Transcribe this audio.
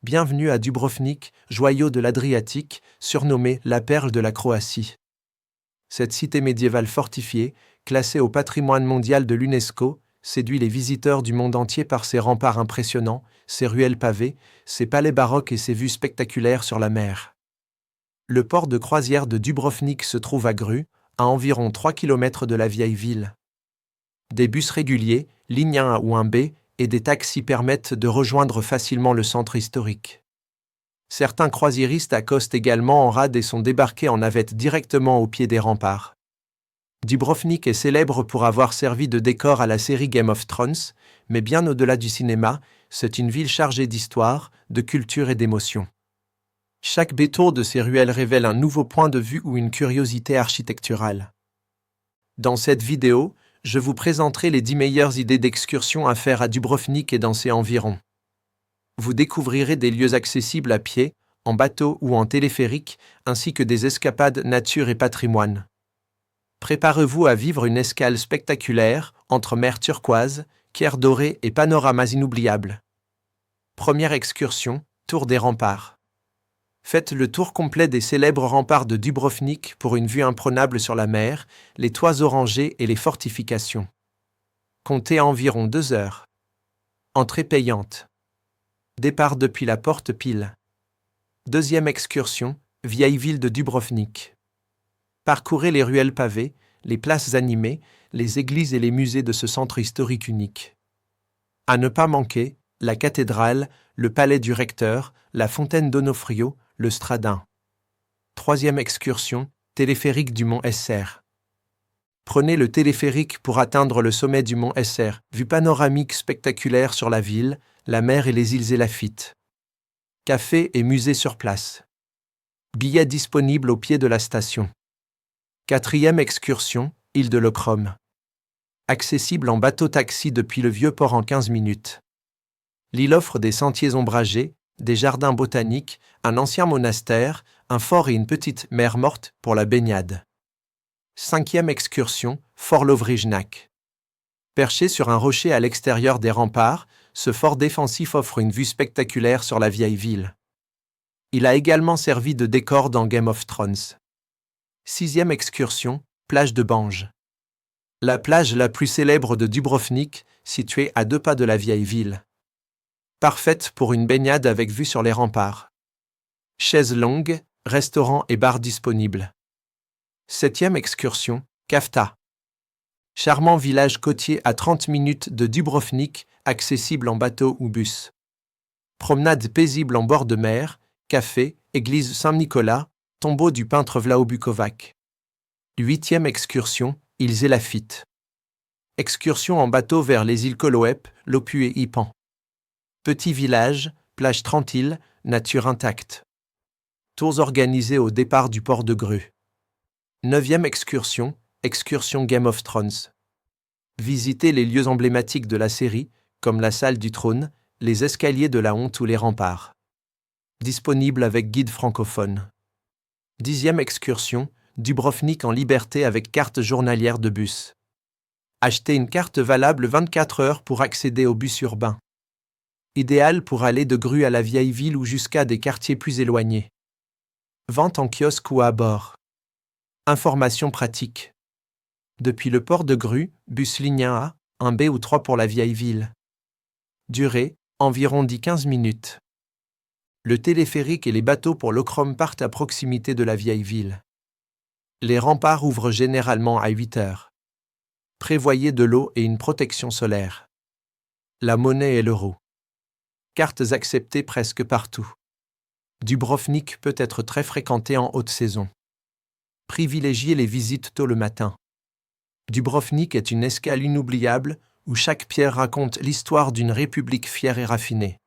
Bienvenue à Dubrovnik, joyau de l'Adriatique, surnommé la perle de la Croatie. Cette cité médiévale fortifiée, classée au patrimoine mondial de l'UNESCO, séduit les visiteurs du monde entier par ses remparts impressionnants, ses ruelles pavées, ses palais baroques et ses vues spectaculaires sur la mer. Le port de croisière de Dubrovnik se trouve à Gru, à environ 3 km de la vieille ville. Des bus réguliers, ligne 1 ou 1B, et des taxis permettent de rejoindre facilement le centre historique. Certains croisiéristes accostent également en rade et sont débarqués en navette directement au pied des remparts. Dubrovnik est célèbre pour avoir servi de décor à la série Game of Thrones, mais bien au-delà du cinéma, c'est une ville chargée d'histoire, de culture et d'émotion. Chaque détour de ses ruelles révèle un nouveau point de vue ou une curiosité architecturale. Dans cette vidéo, je vous présenterai les 10 meilleures idées d'excursion à faire à Dubrovnik et dans ses environs. Vous découvrirez des lieux accessibles à pied, en bateau ou en téléphérique, ainsi que des escapades nature et patrimoine. Préparez-vous à vivre une escale spectaculaire entre mer turquoise, pierre dorée et panoramas inoubliables. Première excursion, tour des remparts. Faites le tour complet des célèbres remparts de Dubrovnik pour une vue imprenable sur la mer, les toits orangés et les fortifications. Comptez environ 2 heures. Entrée payante. Départ depuis la porte Pile. Deuxième excursion, vieille ville de Dubrovnik. Parcourez les ruelles pavées, les places animées, les églises et les musées de ce centre historique unique. À ne pas manquer, la cathédrale, le palais du recteur, la fontaine d'Onofrio, le Stradin. Troisième excursion, téléphérique du mont Esser. Prenez le téléphérique pour atteindre le sommet du mont Esser, vue panoramique spectaculaire sur la ville, la mer et les îles Élaphites. Café et musée sur place. Billets disponibles au pied de la station. Quatrième excursion, île de Lokrum. Accessible en bateau-taxi depuis le vieux port en 15 minutes. L'île offre des sentiers ombragés, des jardins botaniques, un ancien monastère, un fort et une petite mer morte pour la baignade. Cinquième excursion, Fort Lovrijenac. Perché sur un rocher à l'extérieur des remparts, ce fort défensif offre une vue spectaculaire sur la vieille ville. Il a également servi de décor dans Game of Thrones. Sixième excursion, plage de Banj. La plage la plus célèbre de Dubrovnik, située à 2 pas de la vieille ville. Parfaite pour une baignade avec vue sur les remparts. Chaises longues, restaurants et bars disponibles. Septième excursion, Kafta. Charmant village côtier à 30 minutes de Dubrovnik, accessible en bateau ou bus. Promenade paisible en bord de mer, café, église Saint-Nicolas, tombeau du peintre Vlao Bukovac. Huitième excursion, îles Élaphites. Excursion en bateau vers les îles Koloep, Lopu et Ipan. Petit village, plage tranquille, nature intacte. Tours organisés au départ du port de Gru. Neuvième excursion, excursion Game of Thrones. Visitez les lieux emblématiques de la série, comme la salle du trône, les escaliers de la honte ou les remparts. Disponible avec guide francophone. Dixième excursion, Dubrovnik en liberté avec carte journalière de bus. Achetez une carte valable 24 heures pour accéder au bus urbain. Idéal pour aller de Gru à la vieille ville ou jusqu'à des quartiers plus éloignés. Vente en kiosque ou à bord. Informations pratiques. Depuis le port de Gru, bus ligne 1A, 1B ou 3 pour la vieille ville. Durée, environ 10-15 minutes. Le téléphérique et les bateaux pour Lokrum partent à proximité de la vieille ville. Les remparts ouvrent généralement à 8 heures. Prévoyez de l'eau et une protection solaire. La monnaie est l'euro. Cartes acceptées presque partout. Dubrovnik peut être très fréquenté en haute saison. Privilégiez les visites tôt le matin. Dubrovnik est une escale inoubliable où chaque pierre raconte l'histoire d'une république fière et raffinée.